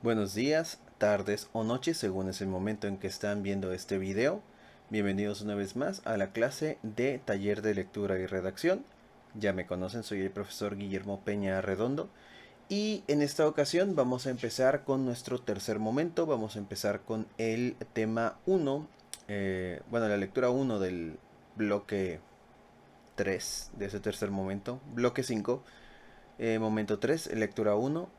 Buenos días, tardes o noches según es el momento en que están viendo este video. Bienvenidos una vez más a la clase de taller de lectura y redacción. Ya me conocen, soy el profesor Guillermo Peña Redondo. Y en esta ocasión vamos a empezar con nuestro tercer momento. Vamos a empezar con el tema 1. La lectura 1 del bloque 3 de ese tercer momento. Bloque 5, momento 3, lectura 1,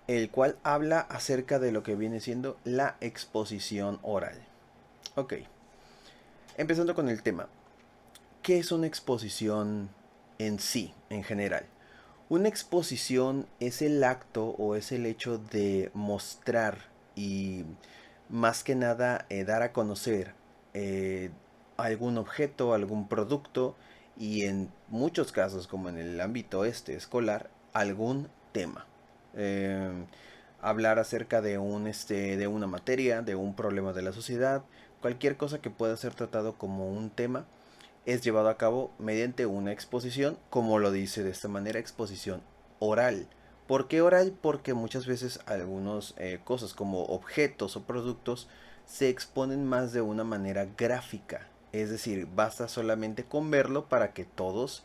el cual habla acerca de lo que viene siendo la exposición oral. Ok, empezando con el tema. ¿Qué es una exposición en sí, en general? Una exposición es el acto o es el hecho de mostrar y más que nada dar a conocer eh, algún objeto, algún producto y en muchos casos, como en el ámbito escolar, algún tema. Eh, Hablar acerca de de una materia, de un problema de la sociedad, cualquier cosa que pueda ser tratado como un tema es llevado a cabo mediante una exposición, como lo dice de esta manera, exposición oral. ¿Por qué oral? Porque muchas veces algunas cosas como objetos o productos se exponen más de una manera gráfica. Es decir, basta solamente con verlo para que todos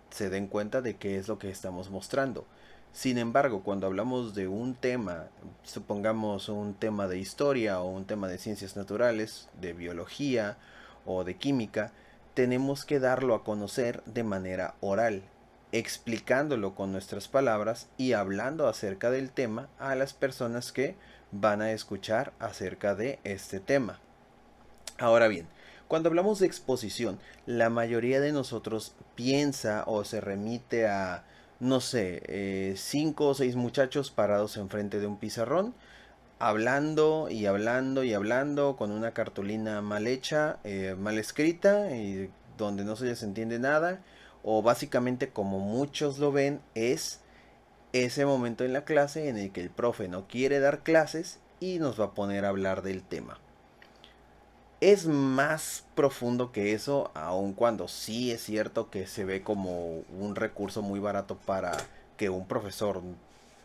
se den cuenta de qué es lo que estamos mostrando. Sin embargo, cuando hablamos de un tema, supongamos un tema de historia o un tema de ciencias naturales, de biología o de química, tenemos que darlo a conocer de manera oral, explicándolo con nuestras palabras y hablando acerca del tema a las personas que van a escuchar acerca de este tema. Ahora bien, cuando hablamos de exposición, la mayoría de nosotros piensa o se remite a, no sé, cinco o seis muchachos parados enfrente de un pizarrón, hablando y hablando y hablando con una cartulina mal hecha, mal escrita y donde no se les entiende nada, o básicamente como muchos lo ven es ese momento en la clase en el que el profe no quiere dar clases y nos va a poner a hablar del tema. Es más profundo que eso, aun cuando sí es cierto que se ve como un recurso muy barato para que un profesor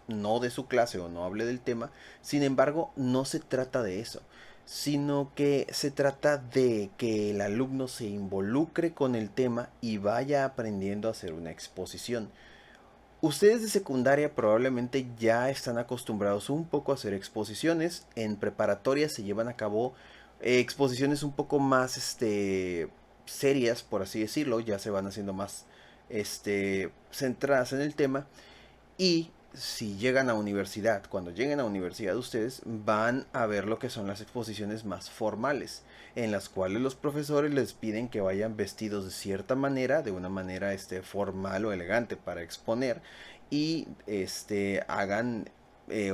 no dé su clase o no hable del tema. Sin embargo, no se trata de eso, sino que se trata de que el alumno se involucre con el tema y vaya aprendiendo a hacer una exposición. Ustedes de secundaria probablemente ya están acostumbrados un poco a hacer exposiciones. En preparatoria se llevan a cabo exposiciones un poco más serias, por así decirlo. Ya se van haciendo más centradas en el tema. Y si llegan a universidad, cuando lleguen a universidad ustedes van a ver lo que son las exposiciones más formales, en las cuales los profesores les piden que vayan vestidos de cierta manera, de una manera formal o elegante para exponer y hagan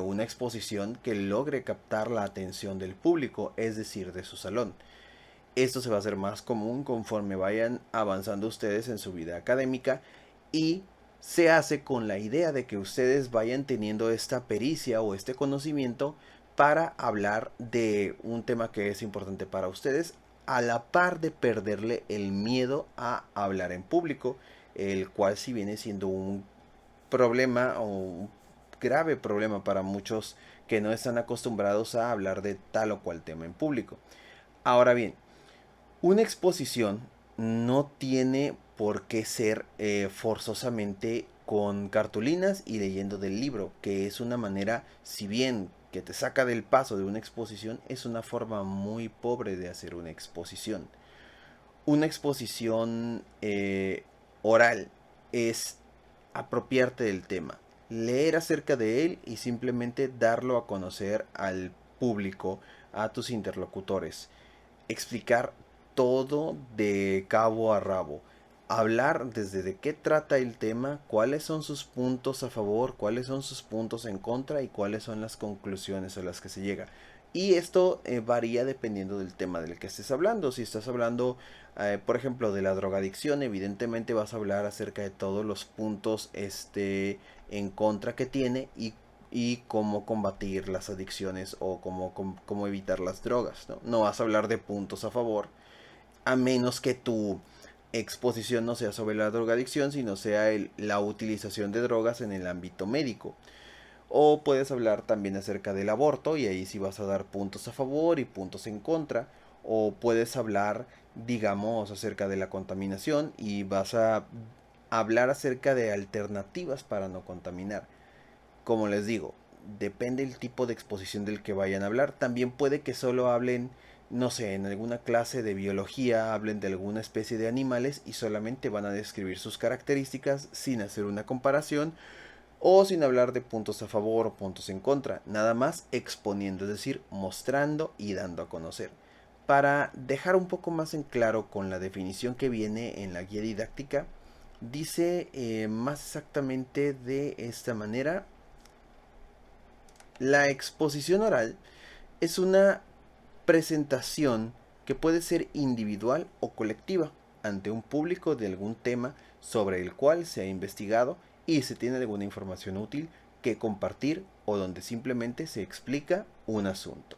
una exposición que logre captar la atención del público, es decir, de su salón. Esto se va a hacer más común conforme vayan avanzando ustedes en su vida académica y se hace con la idea de que ustedes vayan teniendo esta pericia o este conocimiento para hablar de un tema que es importante para ustedes, a la par de perderle el miedo a hablar en público, el cual si viene siendo un problema o un grave problema para muchos que no están acostumbrados a hablar de tal o cual tema en público. Ahora bien, una exposición no tiene por qué ser forzosamente con cartulinas y leyendo del libro, que es una manera, si bien que te saca del paso de una exposición, es una forma muy pobre de hacer una exposición. Una exposición oral es apropiarte del tema, leer acerca de él y simplemente darlo a conocer al público, a tus interlocutores, explicar todo de cabo a rabo. Hablar desde de qué trata el tema, cuáles son sus puntos a favor, cuáles son sus puntos en contra y cuáles son las conclusiones a las que se llega. Y esto varía dependiendo del tema del que estés hablando. Si estás hablando, por ejemplo, de la drogadicción, evidentemente vas a hablar acerca de todos los puntos en contra que tiene y cómo combatir las adicciones o cómo evitar las drogas. ¿No? No vas a hablar de puntos a favor, a menos que tu exposición no sea sobre la drogadicción, sino sea la utilización de drogas en el ámbito médico. O puedes hablar también acerca del aborto y ahí sí vas a dar puntos a favor y puntos en contra. O puedes hablar, digamos, acerca de la contaminación y vas a hablar acerca de alternativas para no contaminar. Como les digo, depende el tipo de exposición del que vayan a hablar. También puede que solo hablen, no sé, en alguna clase de biología, hablen de alguna especie de animales y solamente van a describir sus características sin hacer una comparación o sin hablar de puntos a favor o puntos en contra, nada más exponiendo, es decir, mostrando y dando a conocer. Para dejar un poco más en claro con la definición que viene en la guía didáctica, dice más exactamente de esta manera: la exposición oral es una presentación que puede ser individual o colectiva ante un público de algún tema sobre el cual se ha investigado y se tiene alguna información útil que compartir o donde simplemente se explica un asunto.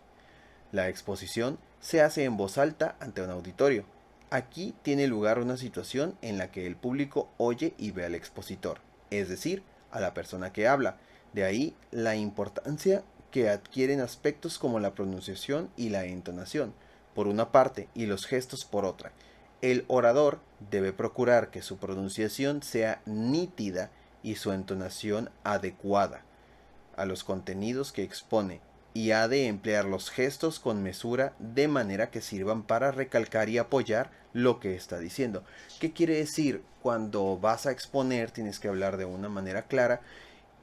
La exposición se hace en voz alta ante un auditorio. Aquí tiene lugar una situación en la que el público oye y ve al expositor, es decir, a la persona que habla. De ahí la importancia que adquieren aspectos como la pronunciación y la entonación, por una parte, y los gestos por otra. El orador debe procurar que su pronunciación sea nítida y su entonación adecuada a los contenidos que expone, y ha de emplear los gestos con mesura de manera que sirvan para recalcar y apoyar lo que está diciendo. ¿Qué quiere decir? Cuando vas a exponer tienes que hablar de una manera clara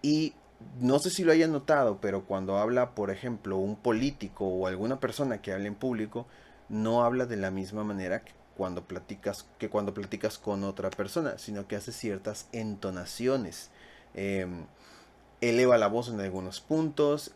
y no sé si lo hayan notado, pero cuando habla, por ejemplo, un político o alguna persona que hable en público, no habla de la misma manera que cuando platicas con otra persona, sino que hace ciertas entonaciones. Eh, Eleva la voz en algunos puntos,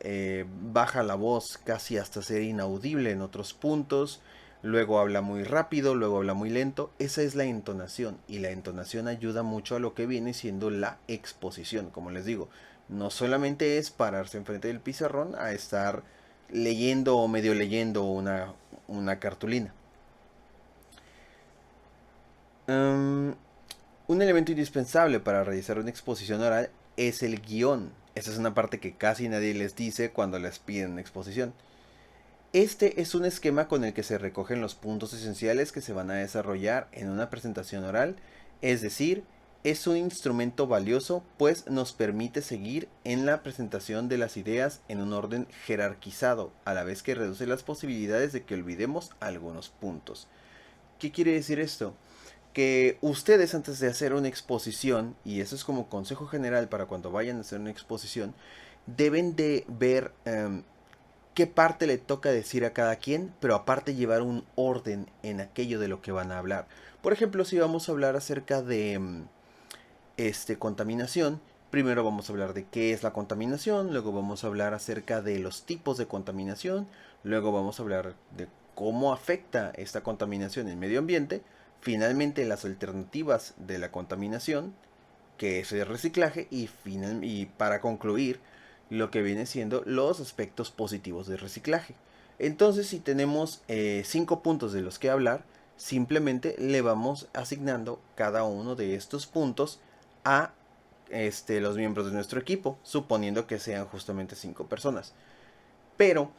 baja la voz casi hasta ser inaudible en otros puntos, luego habla muy rápido, luego habla muy lento. Esa es la entonación y la entonación ayuda mucho a lo que viene siendo la exposición. Como les digo, no solamente es pararse enfrente del pizarrón a estar leyendo o medio leyendo una cartulina. Um, Un elemento indispensable para realizar una exposición oral es el guión. Esa es una parte que casi nadie les dice cuando les piden una exposición. Este es un esquema con el que se recogen los puntos esenciales que se van a desarrollar en una presentación oral, es decir, es un instrumento valioso pues nos permite seguir en la presentación de las ideas en un orden jerarquizado, a la vez que reduce las posibilidades de que olvidemos algunos puntos. ¿Qué quiere decir esto? Que ustedes antes de hacer una exposición, y eso es como consejo general para cuando vayan a hacer una exposición, deben de ver qué parte le toca decir a cada quien, pero aparte llevar un orden en aquello de lo que van a hablar. Por ejemplo, si vamos a hablar acerca de contaminación, primero vamos a hablar de qué es la contaminación, luego vamos a hablar acerca de los tipos de contaminación, luego vamos a hablar de cómo afecta esta contaminación el medio ambiente, finalmente las alternativas de la contaminación, que es el reciclaje, y para concluir lo que viene siendo los aspectos positivos del reciclaje. Entonces, si tenemos 5 puntos de los que hablar, simplemente le vamos asignando cada uno de estos puntos a los miembros de nuestro equipo, suponiendo que sean justamente 5 personas. Pero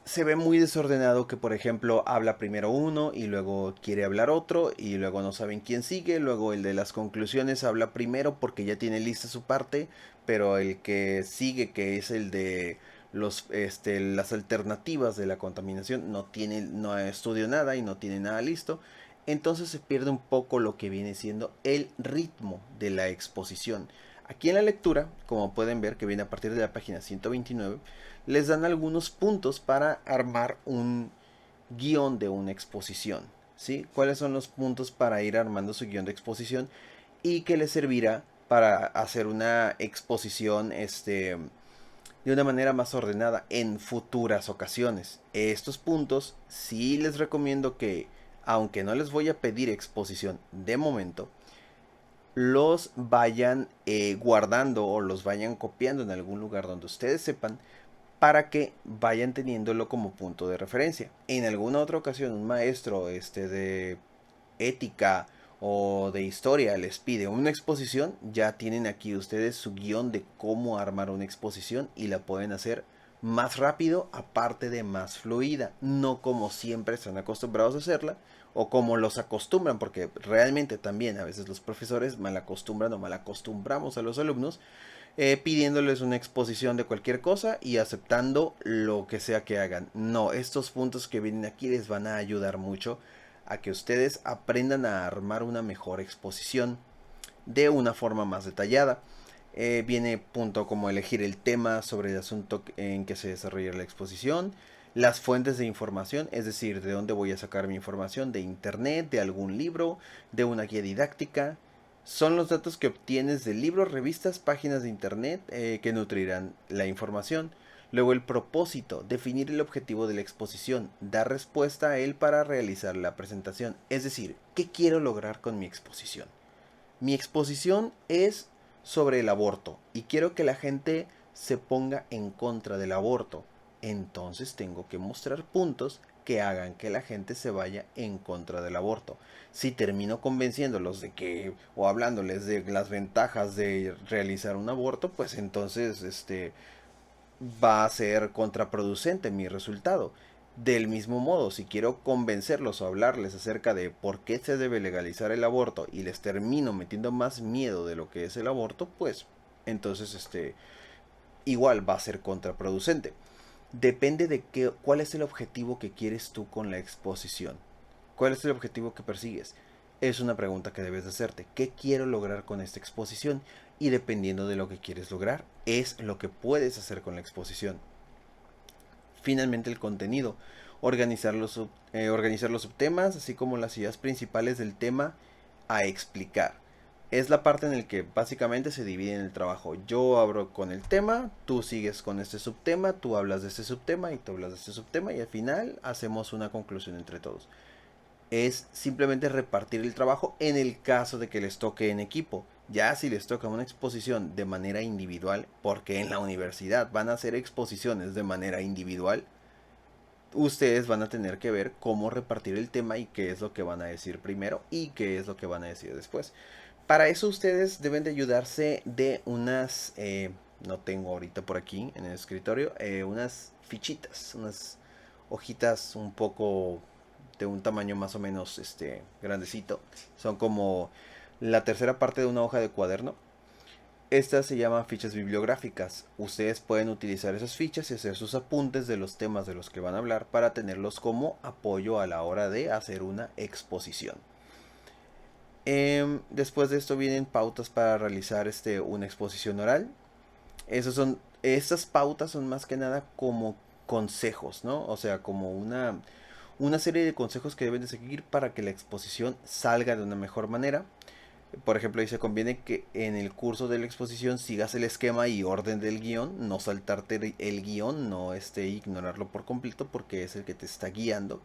se ve muy desordenado que, por ejemplo, habla primero uno y luego quiere hablar otro y luego no saben quién sigue, luego el de las conclusiones habla primero porque ya tiene lista su parte, pero el que sigue, que es el de las alternativas de la contaminación, no estudió nada y no tiene nada listo. Entonces se pierde un poco lo que viene siendo el ritmo de la exposición. Aquí en la lectura, como pueden ver que viene a partir de la página 129, les dan algunos puntos para armar un guión de una exposición. ¿Sí? ¿Cuáles son los puntos para ir armando su guión de exposición y que les servirá para hacer una exposición de una manera más ordenada en futuras ocasiones? Estos puntos sí les recomiendo que, aunque no les voy a pedir exposición de momento, los vayan guardando o los vayan copiando en algún lugar donde ustedes sepan para que vayan teniéndolo como punto de referencia. En alguna otra ocasión un maestro de ética o de historia les pide una exposición, ya tienen aquí ustedes su guión de cómo armar una exposición y la pueden hacer más rápido, aparte de más fluida, no como siempre están acostumbrados a hacerla o como los acostumbran, porque realmente también a veces los profesores mal acostumbran o mal acostumbramos a los alumnos pidiéndoles una exposición de cualquier cosa y aceptando lo que sea que hagan. No, estos puntos que vienen aquí les van a ayudar mucho a que ustedes aprendan a armar una mejor exposición de una forma más detallada. Viene punto como elegir el tema sobre el asunto en que se desarrolla la exposición, las fuentes de información, es decir, de dónde voy a sacar mi información, de internet, de algún libro, de una guía didáctica. Son los datos que obtienes de libros, revistas, páginas de internet que nutrirán la información. Luego el propósito, definir el objetivo de la exposición, dar respuesta a él para realizar la presentación. Es decir, ¿qué quiero lograr con mi exposición? Mi exposición es sobre el aborto y quiero que la gente se ponga en contra del aborto. Entonces tengo que mostrar puntos que hagan que la gente se vaya en contra del aborto. Si termino convenciéndolos de que o hablándoles de las ventajas de realizar un aborto, pues entonces va a ser contraproducente mi resultado. Del mismo modo, si quiero convencerlos o hablarles acerca de por qué se debe legalizar el aborto y les termino metiendo más miedo de lo que es el aborto, pues entonces igual va a ser contraproducente. Depende de cuál es el objetivo que quieres tú con la exposición. ¿Cuál es el objetivo que persigues? Es una pregunta que debes de hacerte. ¿Qué quiero lograr con esta exposición? Y dependiendo de lo que quieres lograr, es lo que puedes hacer con la exposición. Finalmente el contenido. Organizar los subtemas, así como las ideas principales del tema a explicar. Es la parte en la que básicamente se divide en el trabajo. Yo abro con el tema, tú sigues con este subtema, tú hablas de este subtema y tú hablas de este subtema y al final hacemos una conclusión entre todos. Es simplemente repartir el trabajo en el caso de que les toque en equipo. Ya si les toca una exposición de manera individual, porque en la universidad van a hacer exposiciones de manera individual, ustedes van a tener que ver cómo repartir el tema y qué es lo que van a decir primero y qué es lo que van a decir después. Para eso ustedes deben de ayudarse de unas, no tengo ahorita por aquí en el escritorio, unas fichitas, unas hojitas un poco de un tamaño más o menos grandecito. Son como la tercera parte de una hoja de cuaderno. Estas se llaman fichas bibliográficas. Ustedes pueden utilizar esas fichas y hacer sus apuntes de los temas de los que van a hablar para tenerlos como apoyo a la hora de hacer una exposición. Después de esto vienen pautas para realizar una exposición oral. Estas pautas son más que nada como consejos, ¿no? O sea, como una serie de consejos que deben de seguir para que la exposición salga de una mejor manera. Por ejemplo, ahí se conviene que en el curso de la exposición sigas el esquema y orden del guión, no saltarte el guión, no ignorarlo por completo porque es el que te está guiando.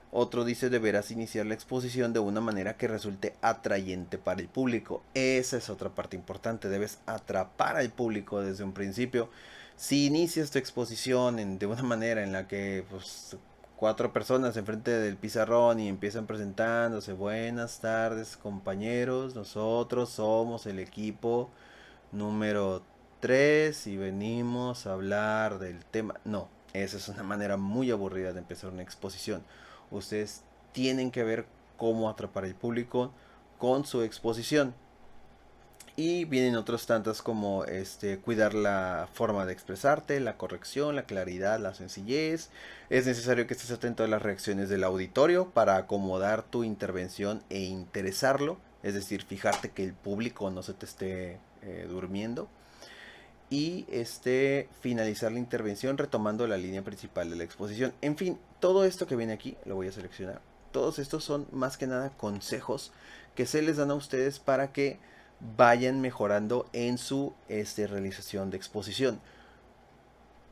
Otro dice deberás iniciar la exposición de una manera que resulte atrayente para el público. Esa es otra parte importante, debes atrapar al público desde un principio. Si inicias tu exposición de una manera en la que pues, 4 personas enfrente del pizarrón y empiezan presentándose, buenas tardes compañeros, nosotros somos el equipo número 3 y venimos a hablar del tema. No, esa es una manera muy aburrida de empezar una exposición. Ustedes tienen que ver cómo atrapar al público con su exposición. Y vienen otras tantas como cuidar la forma de expresarte, la corrección, la claridad, la sencillez. Es necesario que estés atento a las reacciones del auditorio para acomodar tu intervención e interesarlo. Es decir, fijarte que el público no se te esté durmiendo. Y finalizar la intervención retomando la línea principal de la exposición. En fin, todo esto que viene aquí lo voy a seleccionar. Todos estos son más que nada consejos que se les dan a ustedes para que vayan mejorando en su realización de exposición.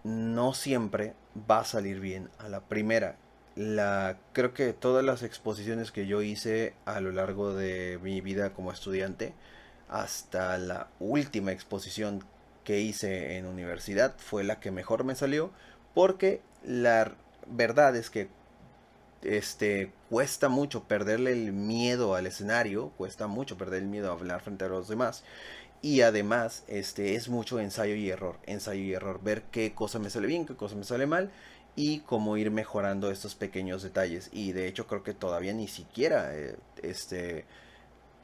No siempre va a salir bien a la primera. Creo que todas las exposiciones que yo hice a lo largo de mi vida como estudiante, hasta la última exposición que hice en universidad, fue la que mejor me salió, porque la verdad es que cuesta mucho perderle el miedo al escenario, cuesta mucho perder el miedo a hablar frente a los demás. Y además, es mucho ensayo y error, ver qué cosa me sale bien, qué cosa me sale mal y cómo ir mejorando estos pequeños detalles. Y de hecho creo que todavía ni siquiera estoy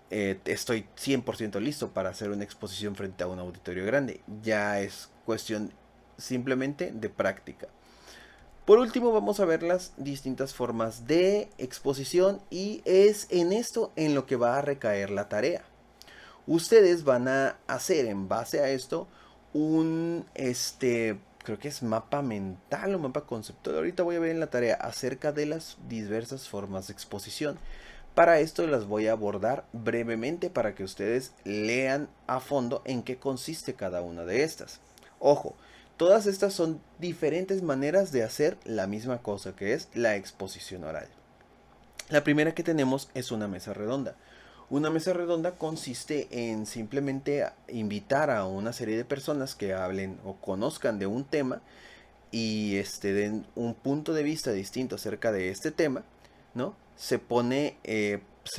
100% listo para hacer una exposición frente a un auditorio grande. Ya es cuestión simplemente de práctica. Por último, vamos a ver las distintas formas de exposición y es en esto en lo que va a recaer la tarea. Ustedes van a hacer en base a esto un, creo que es mapa mental o mapa conceptual. Ahorita voy a ver en la tarea acerca de las diversas formas de exposición. Para esto las voy a abordar brevemente para que ustedes lean a fondo en qué consiste cada una de estas. Ojo, todas estas son diferentes maneras de hacer la misma cosa que es la exposición oral. La primera que tenemos es una mesa redonda. Una mesa redonda consiste en simplemente invitar a una serie de personas que hablen o conozcan de un tema y den un punto de vista distinto acerca de este tema, ¿no? Se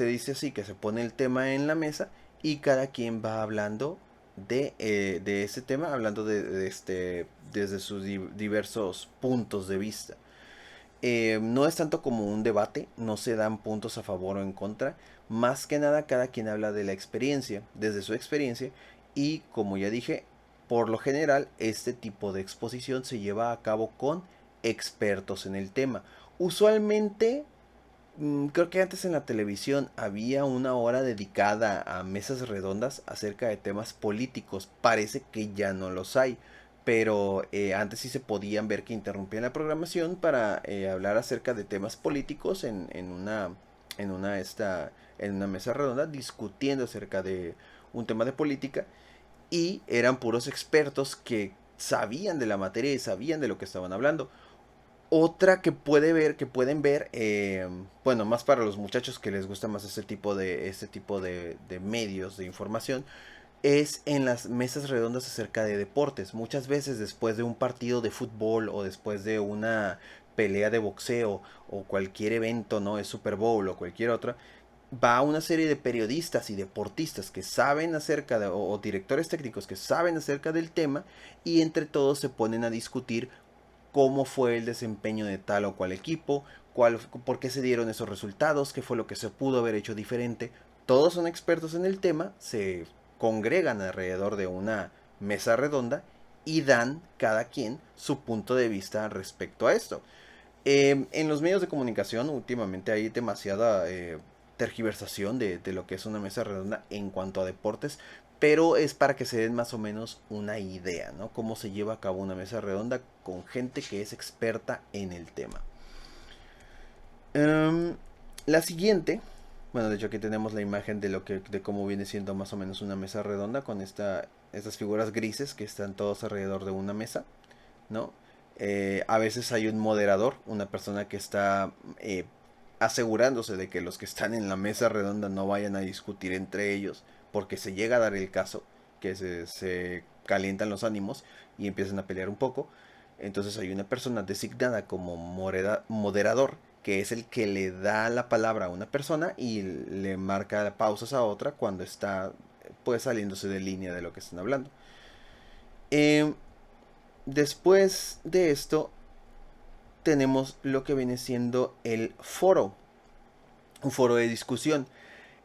dice así que se pone el tema en la mesa y cada quien va hablando de ese tema, hablando desde sus diversos puntos de vista. No es tanto como un debate, no se dan puntos a favor o en contra, más que nada cada quien habla de la experiencia, desde su experiencia, y como ya dije, por lo general este tipo de exposición se lleva a cabo con expertos en el tema. Usualmente, creo que antes en la televisión había una hora dedicada a mesas redondas acerca de temas políticos, parece que ya no los hay. Pero antes sí se podían ver que interrumpían la programación para hablar acerca de temas políticos en una mesa redonda discutiendo acerca de un tema de política y eran puros expertos que sabían de la materia y sabían de lo que estaban hablando. Otra que pueden ver, bueno, más para los muchachos que les gusta más este tipo de medios de información, es en las mesas redondas acerca de deportes. Muchas veces después de un partido de fútbol o después de una pelea de boxeo o cualquier evento, ¿no? Es Super Bowl o cualquier otra, va una serie de periodistas y deportistas que saben acerca de, o directores técnicos que saben acerca del tema y entre todos se ponen a discutir cómo fue el desempeño de tal o cual equipo, por qué se dieron esos resultados, qué fue lo que se pudo haber hecho diferente. Todos son expertos en el tema, se congregan alrededor de una mesa redonda y dan cada quien su punto de vista respecto a esto. En los medios de comunicación últimamente hay demasiada tergiversación de lo que es una mesa redonda en cuanto a deportes, pero es para que se den más o menos una idea, ¿no? Cómo se lleva a cabo una mesa redonda con gente que es experta en el tema. La siguiente, bueno, de hecho aquí tenemos la imagen de cómo viene siendo más o menos una mesa redonda con estas figuras grises que están todos alrededor de una mesa, ¿no? A veces hay un moderador, una persona que está asegurándose de que los que están en la mesa redonda no vayan a discutir entre ellos, porque se llega a dar el caso que se calientan los ánimos y empiezan a pelear un poco. Entonces hay una persona designada como moderador, que es el que le da la palabra a una persona y le marca pausas a otra cuando está pues saliéndose de línea de lo que están hablando. Eh, Después de esto tenemos lo que viene siendo el foro, un foro de discusión.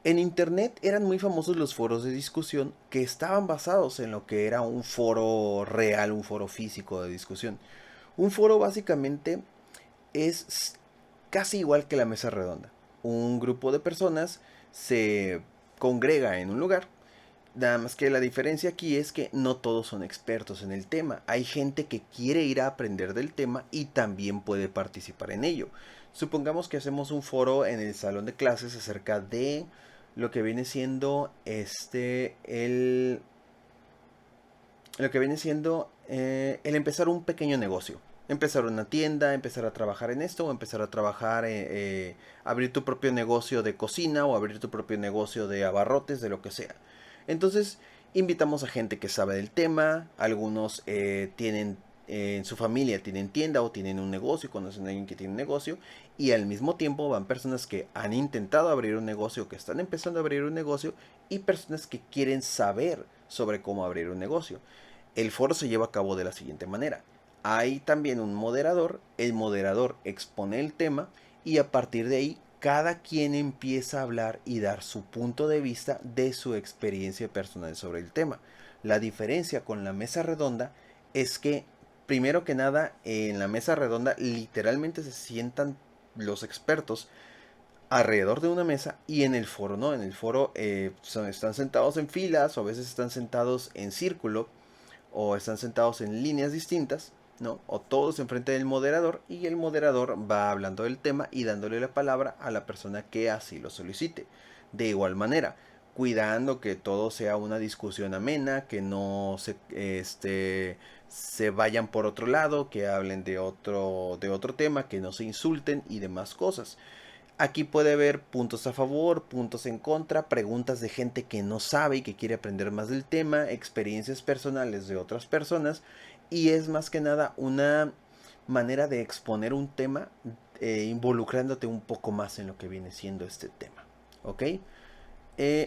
En internet eran muy famosos los foros de discusión que estaban basados en lo que era un foro real, un foro físico de discusión. Un foro básicamente es casi igual que la mesa redonda. Un grupo de personas se congrega en un lugar. Nada más que la diferencia aquí es que no todos son expertos en el tema. Hay gente que quiere ir a aprender del tema y también puede participar en ello. Supongamos que hacemos un foro en el salón de clases acerca de lo que viene siendo lo que viene siendo el empezar un pequeño negocio. Empezar una tienda, empezar a trabajar en esto, o empezar a trabajar, abrir tu propio negocio de cocina o abrir tu propio negocio de abarrotes, de lo que sea. Entonces, invitamos a gente que sabe del tema, algunos tienen en su familia tienen tienda o tienen un negocio, conocen a alguien que tiene un negocio, y al mismo tiempo van personas que han intentado abrir un negocio, que están empezando a abrir un negocio, y personas que quieren saber sobre cómo abrir un negocio. El foro se lleva a cabo de la siguiente manera. Hay también un moderador, el moderador expone el tema y a partir de ahí cada quien empieza a hablar y dar su punto de vista de su experiencia personal sobre el tema. La diferencia con la mesa redonda es que, primero que nada, en la mesa redonda literalmente se sientan los expertos alrededor de una mesa, y en el foro no. En el foro están sentados en filas, o a veces están sentados en círculo, o están sentados en líneas distintas, ¿no? O todos enfrente del moderador, y el moderador va hablando del tema y dándole la palabra a la persona que así lo solicite. De igual manera, cuidando que todo sea una discusión amena, que no se vayan por otro lado, que hablen de otro tema, que no se insulten y demás cosas. Aquí puede haber puntos a favor, puntos en contra, preguntas de gente que no sabe y que quiere aprender más del tema, experiencias personales de otras personas, y es más que nada una manera de exponer un tema involucrándote un poco más en lo que viene siendo este tema. ¿Ok?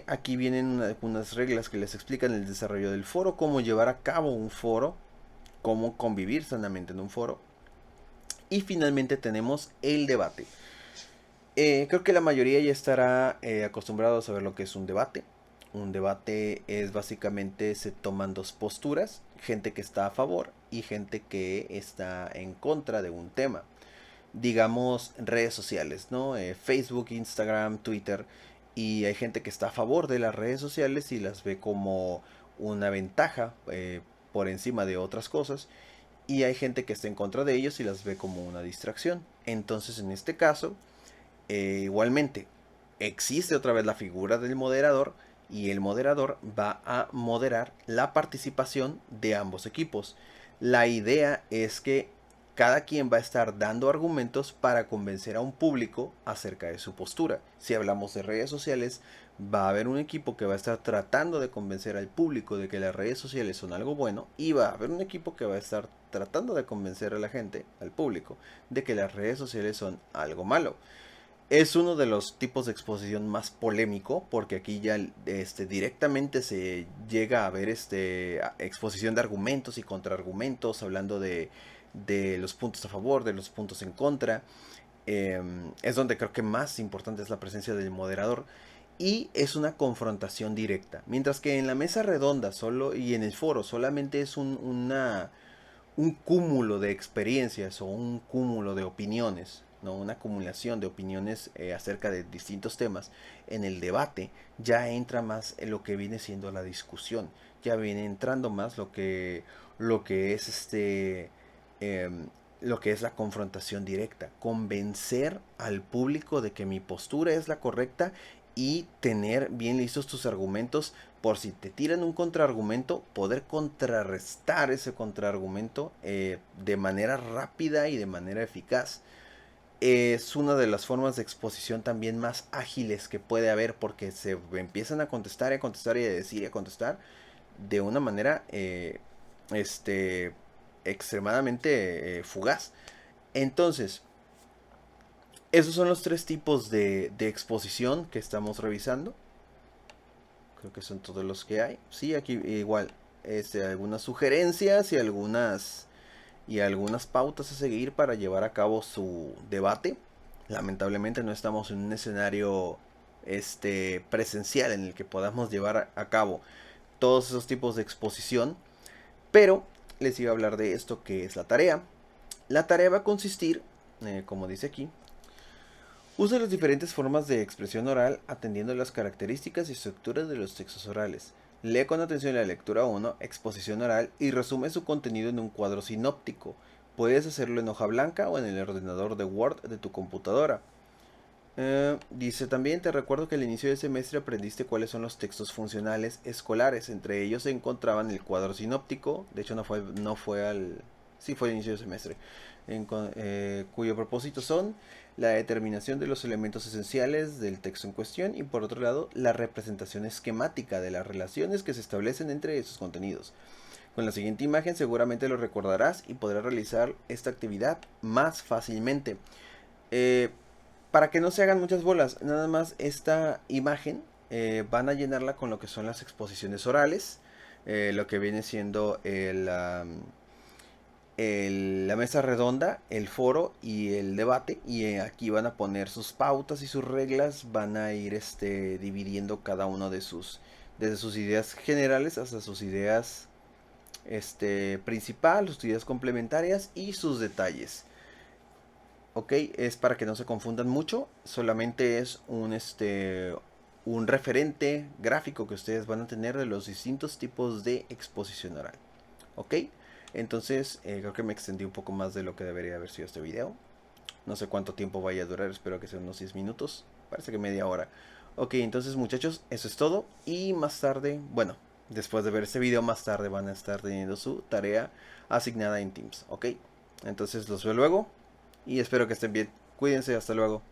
Aquí vienen algunas reglas que les explican el desarrollo del foro, cómo llevar a cabo un foro, cómo convivir sanamente en un foro. Y finalmente tenemos el debate. Creo que la mayoría ya estará acostumbrado a saber lo que es un debate. Un debate es básicamente se toman dos posturas, gente que está a favor y gente que está en contra de un tema. Digamos redes sociales, ¿no? Facebook, Instagram, Twitter. Y hay gente que está a favor de las redes sociales y las ve como una ventaja por encima de otras cosas. Y hay gente que está en contra de ellos y las ve como una distracción. Entonces, en este caso, igualmente, existe otra vez la figura del moderador, y el moderador va a moderar la participación de ambos equipos. La idea es que cada quien va a estar dando argumentos para convencer a un público acerca de su postura. Si hablamos de redes sociales, va a haber un equipo que va a estar tratando de convencer al público de que las redes sociales son algo bueno, y va a haber un equipo que va a estar tratando de convencer a la gente, al público, de que las redes sociales son algo malo. Es uno de los tipos de exposición más polémico, porque aquí ya directamente se llega a ver exposición de argumentos y contraargumentos, hablando de los puntos a favor, de los puntos en contra. Es donde creo que más importante es la presencia del moderador, y es una confrontación directa. Mientras que en la mesa redonda solo y en el foro solamente es un cúmulo de experiencias o un cúmulo de opiniones, ¿no? Una acumulación de opiniones acerca de distintos temas. En el debate ya entra más en lo que viene siendo la discusión, ya viene entrando más lo que es lo que es la confrontación directa, convencer al público de que mi postura es la correcta y tener bien listos tus argumentos, por si te tiran un contraargumento, poder contrarrestar ese contraargumento de manera rápida y de manera eficaz. Es una de las formas de exposición también más ágiles que puede haber, porque se empiezan a contestar y a contestar y a decir y a contestar de una manera este, extremadamente fugaz. Entonces, esos son los tres tipos de exposición que estamos revisando. Creo que son todos los que hay. Sí, aquí igual algunas sugerencias y algunas pautas a seguir para llevar a cabo su debate. Lamentablemente no estamos en un escenario presencial en el que podamos llevar a cabo todos esos tipos de exposición, pero les iba a hablar de esto, que es la tarea. La tarea va a consistir, como dice aquí: usa las diferentes formas de expresión oral atendiendo las características y estructuras de los textos orales. Lee con atención la lectura 1, exposición oral, y resume su contenido en un cuadro sinóptico. Puedes hacerlo en hoja blanca o en el ordenador de Word de tu computadora. Dice también: te recuerdo que al inicio del semestre aprendiste cuáles son los textos funcionales escolares. Entre ellos se encontraban el cuadro sinóptico. De hecho sí fue al inicio del semestre. Cuyo propósito son la determinación de los elementos esenciales del texto en cuestión, y por otro lado la representación esquemática de las relaciones que se establecen entre esos contenidos. Con la siguiente imagen seguramente lo recordarás y podrás realizar esta actividad más fácilmente. Para que no se hagan muchas bolas, nada más esta imagen van a llenarla con lo que son las exposiciones orales, lo que viene siendo la mesa redonda, el foro y el debate. Y aquí van a poner sus pautas y sus reglas, van a ir dividiendo cada uno de desde sus ideas generales hasta sus ideas principal, sus ideas complementarias y sus detalles. Ok, es para que no se confundan mucho, solamente es un referente gráfico que ustedes van a tener de los distintos tipos de exposición oral. Ok, entonces creo que me extendí un poco más de lo que debería haber sido este video. No sé cuánto tiempo vaya a durar, espero que sea unos 10 minutos, parece que media hora. Ok, entonces muchachos, eso es todo. Y más tarde, bueno, después de ver este video, más tarde van a estar teniendo su tarea asignada en Teams. Ok, entonces los veo luego y espero que estén bien. Cuídense, hasta luego.